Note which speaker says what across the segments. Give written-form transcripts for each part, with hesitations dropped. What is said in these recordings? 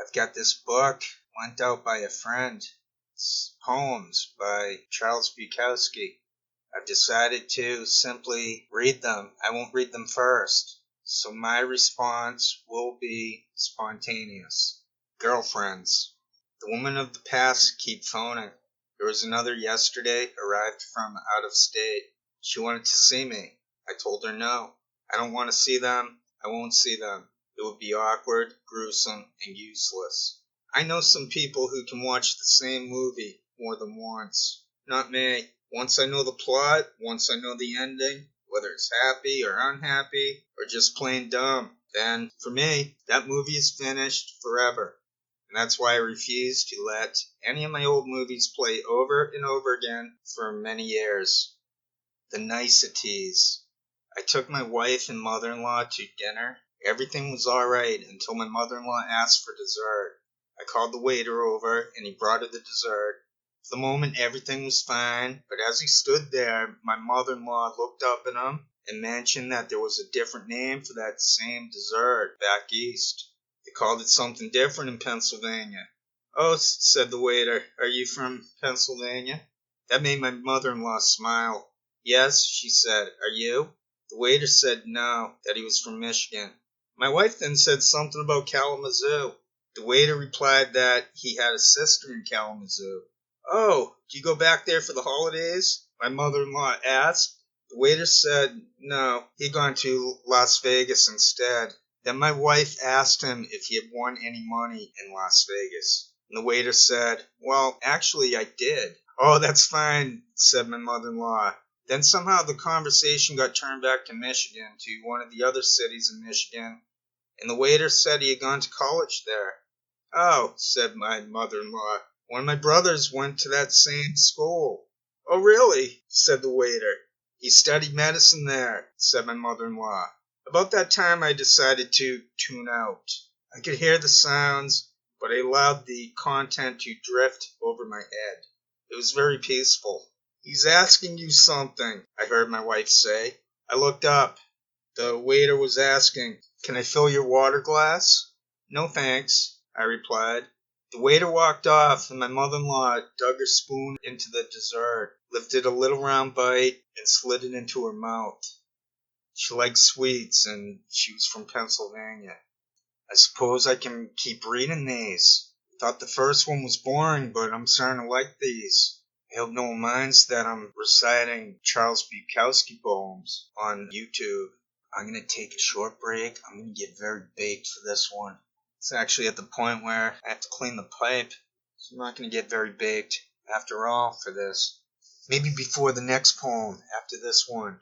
Speaker 1: I've got this book lent out by a friend. It's poems by Charles Bukowski. I've decided to simply read them. I won't read them first. So my response will be spontaneous. Girlfriends. The women of the past keep phoning. There was another yesterday, arrived from out of state. She wanted to see me. I told her no. I don't want to see them. I won't see them. It would be awkward, gruesome, and useless. I know some people who can watch the same movie more than once. Not me. Once I know the plot, once I know the ending, whether it's happy or unhappy, or just plain dumb, then, for me, that movie is finished forever. And that's why I refuse to let any of my old movies play over and over again for many years. The niceties. I took my wife and mother-in-law to dinner. Everything was alright until my mother-in-law asked for dessert. I called the waiter over and he brought her the dessert. For the moment everything was fine, but as he stood there, my mother-in-law looked up at him and mentioned that there was a different name for that same dessert back east. They called it something different in Pennsylvania. Oh, said the waiter, are you from Pennsylvania? That made my mother-in-law smile. Yes, she said, are you? The waiter said no, that he was from Michigan. My wife then said something about Kalamazoo. The waiter replied that he had a sister in Kalamazoo. Oh, do you go back there for the holidays? My mother-in-law asked. The waiter said no, he'd gone to Las Vegas instead. Then my wife asked him if he had won any money in Las Vegas. And the waiter said, well, actually I did. Oh, that's fine, said my mother-in-law. Then somehow the conversation got turned back to Michigan, to one of the other cities in Michigan, and the waiter said he had gone to college there. Oh, said my mother-in-law, one of my brothers went to that same school. Oh, really? Said the waiter. He studied medicine there, said my mother-in-law. About that time I decided to tune out. I could hear the sounds, but I allowed the content to drift over my head. It was very peaceful. He's asking you something, I heard my wife say. I looked up. The waiter was asking, can I fill your water glass? No thanks, I replied. The waiter walked off, and my mother-in-law dug her spoon into the dessert, lifted a little round bite, and slid it into her mouth. She liked sweets, and she was from Pennsylvania. I suppose I can keep reading these. Thought the first one was boring, but I'm starting to like these. I hope no one minds that I'm reciting Charles Bukowski poems on YouTube. I'm going to take a short break. I'm going to get very baked for this one. It's actually at the point where I have to clean the pipe, so I'm not going to get very baked after all for this. Maybe before the next poem, after this one.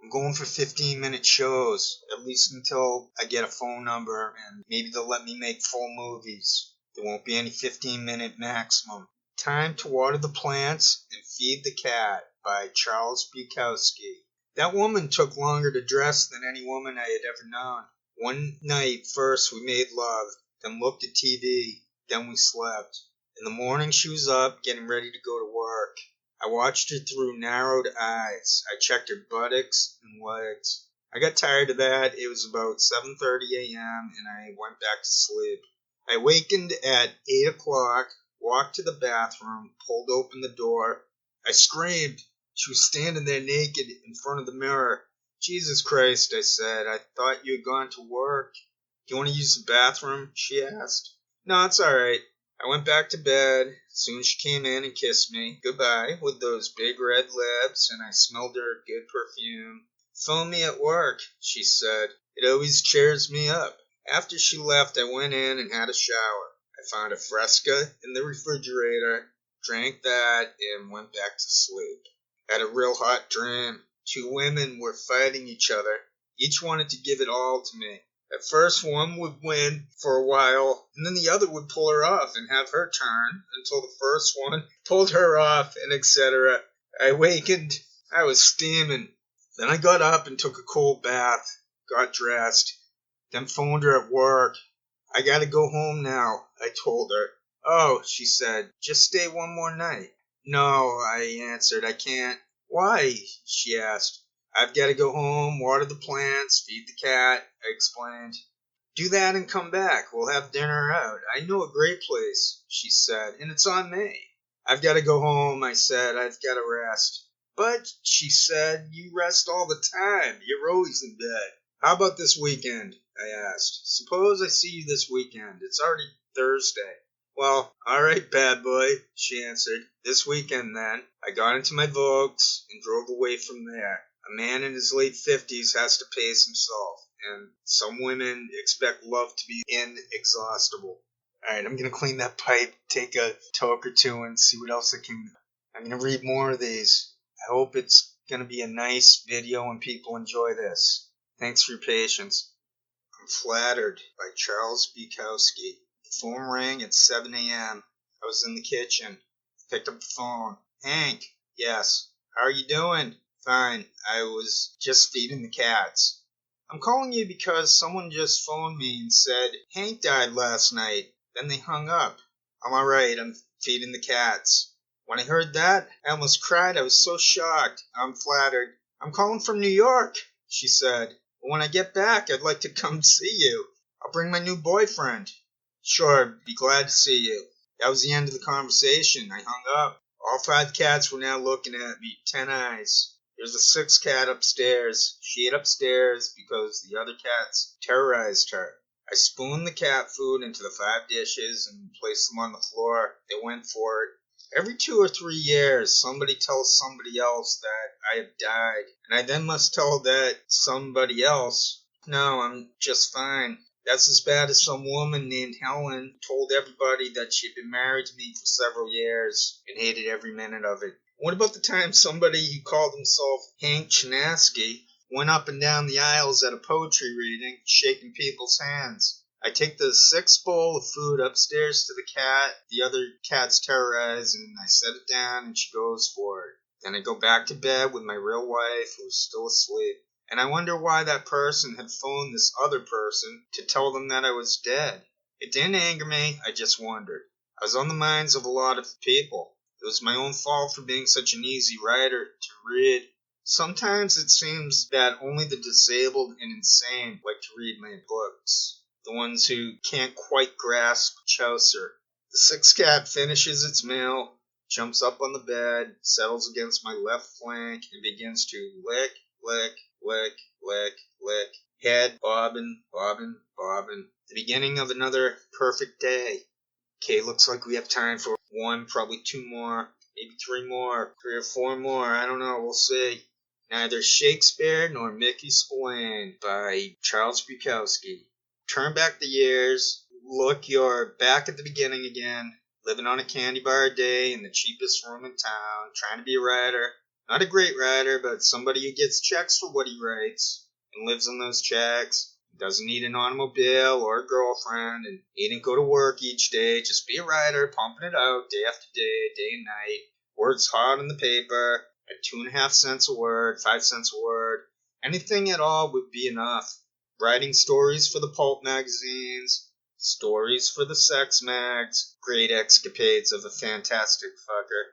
Speaker 1: I'm going for 15-minute shows, at least until I get a phone number, and maybe they'll let me make full movies. There won't be any 15-minute maximum. Time to Water the Plants and Feed the Cat by Charles Bukowski. That woman took longer to dress than any woman I had ever known. One night, first we made love, then looked at TV, then we slept. In the morning she was up, getting ready to go to work. I watched her through narrowed eyes. I checked her buttocks and legs. I got tired of that. It was about 7:30 a.m. and I went back to sleep. I awakened at 8 o'clock, walked to the bathroom, pulled open the door. I screamed. She was standing there naked in front of the mirror. Jesus Christ, I said. I thought you had gone to work. Do you want to use the bathroom? She asked. No, it's all right. I went back to bed. Soon she came in and kissed me goodbye with those big red lips, and I smelled her good perfume. Phone me at work, she said. It always cheers me up. After she left, I went in and had a shower. I found a Fresca in the refrigerator, drank that, and went back to sleep. Had a real hot dream. Two women were fighting each other. Each wanted to give it all to me. At first, one would win for a while, and then the other would pull her off and have her turn until the first one pulled her off, and etc. I awakened. I was steaming. Then I got up and took a cold bath, got dressed, then phoned her at work. I gotta go home now, I told her. Oh, she said, just stay one more night. No, I answered, I can't. Why? She asked. I've got to go home, water the plants, feed the cat, I explained. Do that and come back. We'll have dinner out. I know a great place, she said, and it's on me. I've got to go home, I said. I've got to rest. But, she said, you rest all the time. You're always in bed. How about this weekend? I asked. Suppose I see you this weekend. It's already Thursday. Well, all right, bad boy, she answered. This weekend, then. I got into my Vogues and drove away from there. A man in his late 50s has to pace himself, and some women expect love to be inexhaustible. All right, I'm going to clean that pipe, take a toke or two, and see what else I can. I'm going to read more of these. I hope it's going to be a nice video and people enjoy this. Thanks for your patience. I'm Flattered by Charles Bukowski. The phone rang at 7 a.m. I was in the kitchen. Picked up the phone. Hank. Yes. How are you doing? Fine. I was just feeding the cats. I'm calling you because someone just phoned me and said Hank died last night. Then they hung up. I'm alright. I'm feeding the cats. When I heard that, I almost cried. I was so shocked. I'm Flattered. I'm calling from New York, she said. When I get back, I'd like to come see you. I'll bring my new boyfriend. Sure, be glad to see you. That was the end of the conversation. I hung up. All 5 cats were now looking at me, 10 eyes. There's a 6th cat upstairs. She ate upstairs because the other cats terrorized her. I spooned the cat food into the 5 dishes and placed them on the floor. They went for it. Every 2 or 3 years, somebody tells somebody else that I have died, and I then must tell that somebody else, no, I'm just fine. That's as bad as some woman named Helen told everybody that she'd been married to me for several years and hated every minute of it. What about the time somebody who called himself Hank Chinaski went up and down the aisles at a poetry reading, shaking people's hands? I take the 6th bowl of food upstairs to the cat the other cats terrorize, and I set it down and she goes for it. Then I go back to bed with my real wife, who's still asleep. And I wonder why that person had phoned this other person to tell them that I was dead. It didn't anger me, I just wondered. I was on the minds of a lot of people. It was my own fault for being such an easy writer to read. Sometimes it seems that only the disabled and insane like to read my books. The ones who can't quite grasp Chaucer. The 6th cat finishes its meal, jumps up on the bed, settles against my left flank, and begins to lick, lick, lick, lick, lick. Head bobbin, bobbin, bobbin. The beginning of another perfect day. Okay, looks like we have time for 1, probably 2 more, maybe 3 more, 3 or 4 more. I don't know, we'll see. Neither Shakespeare nor Mickey Spillane by Charles Bukowski. Turn back the years. Look, you're back at the beginning again, living on a candy bar a day in the cheapest room in town, trying to be a writer. Not a great writer, but somebody who gets checks for what he writes and lives on those checks. Doesn't need an automobile or a girlfriend, and needn't go to work each day. Just be a writer, pumping it out day after day, day and night. Words hot on the paper, at 2.5 cents a word, 5 cents a word. Anything at all would be enough. Writing stories for the pulp magazines, stories for the sex mags, great escapades of a fantastic fucker,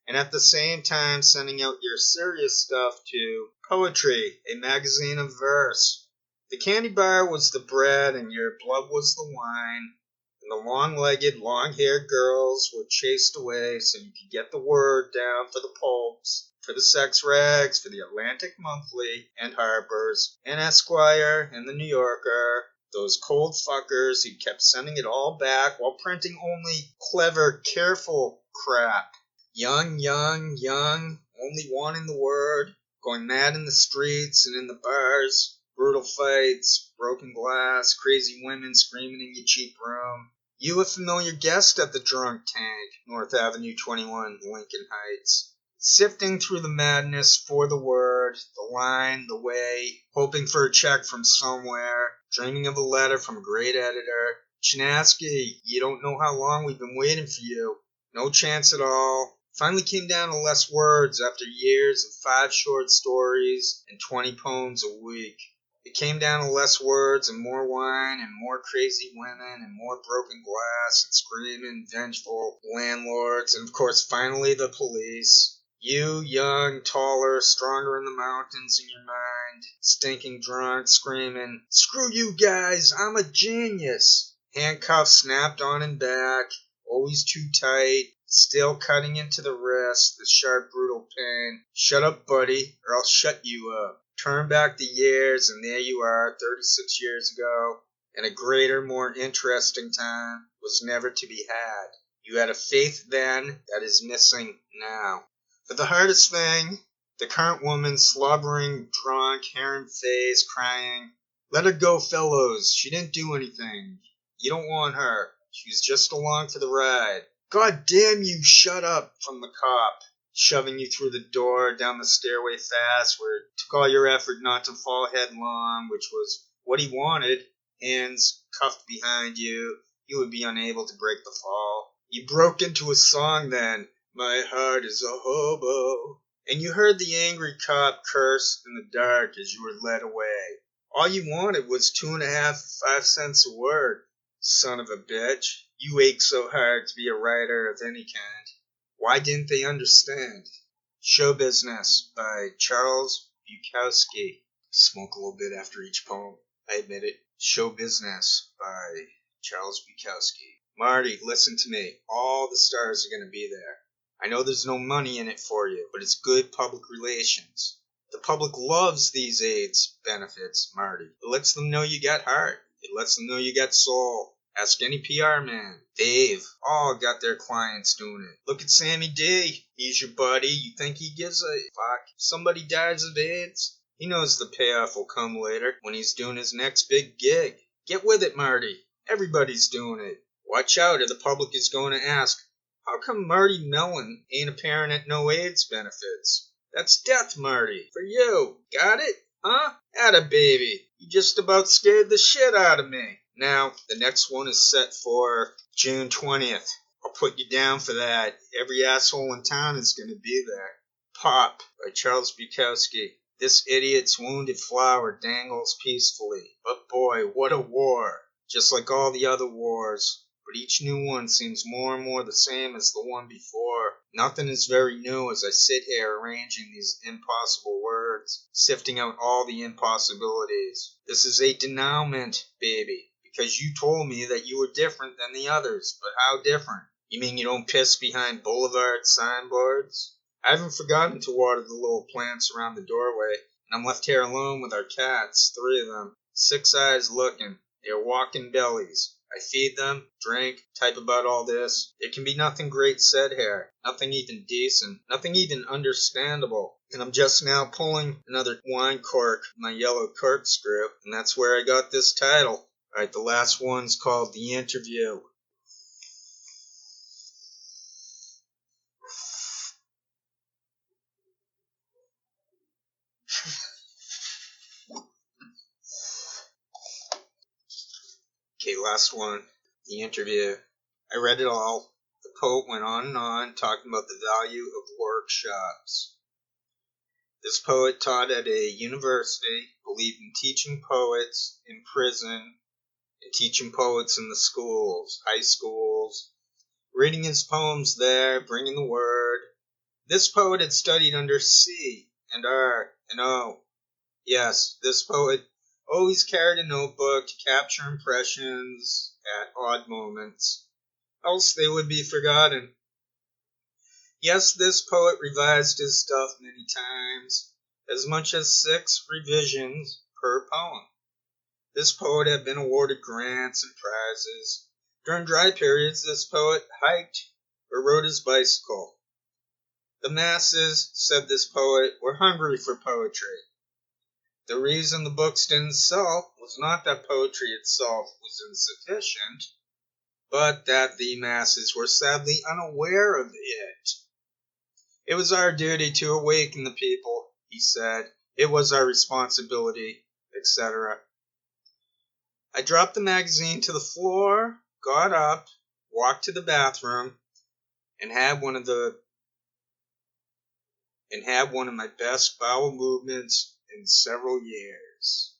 Speaker 1: and at the same time sending out your serious stuff to Poetry, a magazine of verse. The candy bar was the bread and your blood was the wine, and the long-legged, long-haired girls were chased away so you could get the word down for the pulps, for the sex rags, for the Atlantic Monthly and Harper's and Esquire and the New Yorker, those cold fuckers who kept sending it all back while printing only clever, careful crap. Young, young, young, only wanting the word, going mad in the streets and in the bars, brutal fights, broken glass, crazy women screaming in your cheap room. You a familiar guest at the Drunk Tank, North Avenue 21, Lincoln Heights. Sifting through the madness for the word, the line, the way, hoping for a check from somewhere, dreaming of a letter from a great editor. Chinaski, you don't know how long we've been waiting for you. No chance at all. Finally came down to less words after years of 5 short stories and 20 poems a week. It came down to less words and more wine and more crazy women and more broken glass and screaming, vengeful landlords and, of course, finally the police. You, young, taller, stronger in the mountains in your mind, stinking drunk, screaming, "Screw you guys, I'm a genius!" Handcuffs snapped on and back, always too tight, still cutting into the wrist, the sharp, brutal pain. Shut up, buddy, or I'll shut you up. Turn back the years, and there you are, 36 years ago, and a greater, more interesting time was never to be had. You had a faith then that is missing now. But the hardest thing, the current woman slobbering, drunk, hair in face, crying, "Let her go, fellows. She didn't do anything. You don't want her. She was just along for the ride." "God damn you, shut up," from the cop, shoving you through the door, down the stairway fast, where it took all your effort not to fall headlong, which was what he wanted. Hands cuffed behind you, you would be unable to break the fall. You broke into a song then, "My heart is a hobo," and you heard the angry cop curse in the dark as you were led away. All you wanted was 2.5 or 5 cents a word. Son of a bitch, you ache so hard to be a writer of any kind. Why didn't they understand? Show Business by Charles Bukowski. Smoke a little bit after each poem, I admit it. Show Business by Charles Bukowski. Marty, listen to me. All the stars are going to be there. I know there's no money in it for you, but it's good public relations. The public loves these AIDS benefits, Marty. It lets them know you got heart. It lets them know you got soul. Ask any PR man. Dave. All got their clients doing it. Look at Sammy D. He's your buddy. You think he gives a fuck? If somebody dies of AIDS, he knows the payoff will come later when he's doing his next big gig. Get with it, Marty. Everybody's doing it. Watch out or the public is going to ask, how come Marty Mellon ain't appearing at no AIDS benefits? That's death, Marty, for you. Got it? Huh? Atta baby. You just about scared the shit out of me. Now, the next one is set for June 20th. I'll put you down for that. Every asshole in town is going to be there. Pop by Charles Bukowski. This idiot's wounded flower dangles peacefully. But boy, what a war. Just like all the other wars. But each new one seems more and more the same as the one before. Nothing is very new as I sit here arranging these impossible words, sifting out all the impossibilities. This is a denouement, baby, because you told me that you were different than the others. But how different? You mean you don't piss behind boulevard signboards? I haven't forgotten to water the little plants around the doorway, and I'm left here alone with our cats, 3 of them, 6 eyes looking. They are walking bellies. I feed them, drink, type about all this. There can be nothing great said here, nothing even decent, nothing even understandable. And I'm just now pulling another wine cork with my yellow corkscrew, and that's where I got this title. Alright, the last one's called The Interview. Okay, last one. The Interview. I read it all. The poet went on and on, talking about the value of workshops. This poet taught at a university, believed in teaching poets in prison, and teaching poets in the schools, high schools, reading his poems there, bringing the word. This poet had studied under C and R and O. Yes, this poet always carried a notebook to capture impressions at odd moments, else they would be forgotten. Yes, this poet revised his stuff many times, as much as 6 revisions per poem. This poet had been awarded grants and prizes. During dry periods, this poet hiked or rode his bicycle. The masses, said this poet, were hungry for poetry. The reason the books didn't sell was not that poetry itself was insufficient, but that the masses were sadly unaware of it. It was our duty to awaken the people, he said. It was our responsibility, etc. I dropped the magazine to the floor, got up, walked to the bathroom, and had one of my best bowel movements in several years.